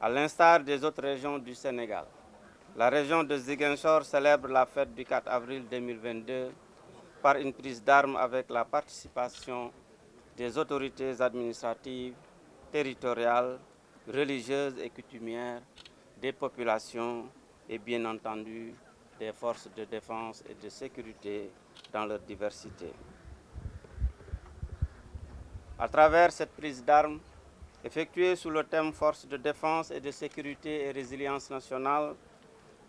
À l'instar des autres régions du Sénégal, la région de Ziguinchor célèbre la fête du 4 avril 2022 par une prise d'armes avec la participation des autorités administratives, territoriales, religieuses et coutumières, des populations et bien entendu des forces de défense et de sécurité dans leur diversité. À travers cette prise d'armes, effectuée sous le thème Forces de défense et de sécurité et résilience nationale,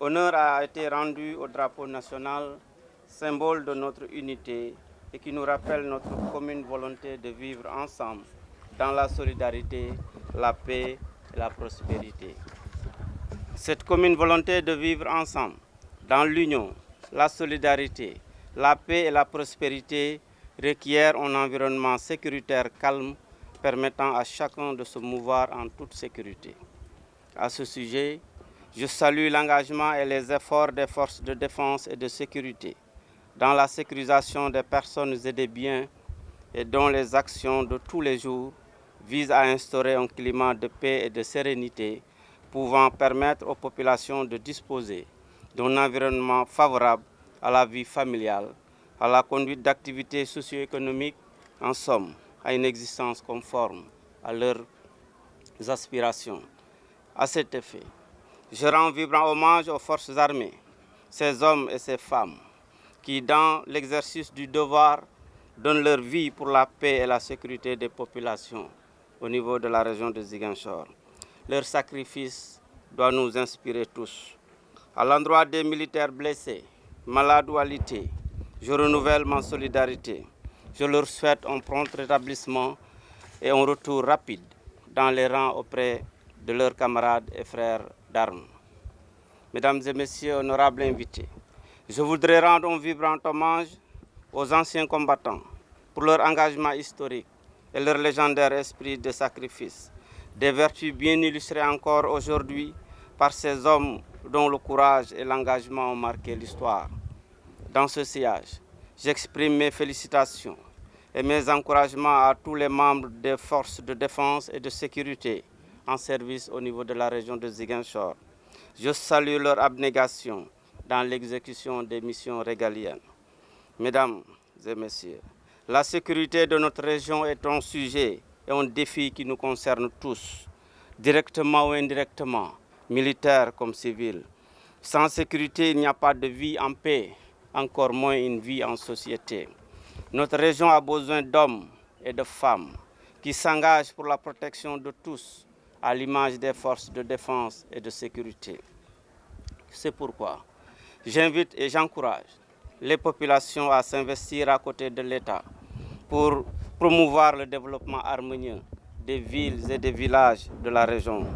honneur a été rendu au drapeau national, symbole de notre unité et qui nous rappelle notre commune volonté de vivre ensemble dans la solidarité, la paix et la prospérité. Cette commune volonté de vivre ensemble dans l'union, la solidarité, la paix et la prospérité requiert un environnement sécuritaire calme permettant à chacun de se mouvoir en toute sécurité. À ce sujet, je salue l'engagement et les efforts des forces de défense et de sécurité dans la sécurisation des personnes et des biens et dont les actions de tous les jours visent à instaurer un climat de paix et de sérénité pouvant permettre aux populations de disposer d'un environnement favorable à la vie familiale, à la conduite d'activités socio-économiques, en somme, à une existence conforme à leurs aspirations. À cet effet, je rends vibrant hommage aux forces armées, ces hommes et ces femmes qui, dans l'exercice du devoir, donnent leur vie pour la paix et la sécurité des populations au niveau de la région de Ziguinchor. Leur sacrifice doit nous inspirer tous. À l'endroit des militaires blessés, malades ou alités, je renouvelle ma solidarité. Je leur souhaite un prompt rétablissement et un retour rapide dans les rangs auprès de leurs camarades et frères d'armes. Mesdames et messieurs, honorables invités, je voudrais rendre un vibrant hommage aux anciens combattants pour leur engagement historique et leur légendaire esprit de sacrifice, des vertus bien illustrées encore aujourd'hui par ces hommes dont le courage et l'engagement ont marqué l'histoire. Dans ce sillage, j'exprime mes félicitations et mes encouragements à tous les membres des forces de défense et de sécurité en service au niveau de la région de Ziguinchor. Je salue leur abnégation dans l'exécution des missions régaliennes. Mesdames et messieurs, la sécurité de notre région est un sujet et un défi qui nous concerne tous, directement ou indirectement, militaires comme civils. Sans sécurité, il n'y a pas de vie en paix, encore moins une vie en société. Notre région a besoin d'hommes et de femmes qui s'engagent pour la protection de tous, à l'image des forces de défense et de sécurité. C'est pourquoi j'invite et j'encourage les populations à s'investir à côté de l'État pour promouvoir le développement harmonieux des villes et des villages de la région.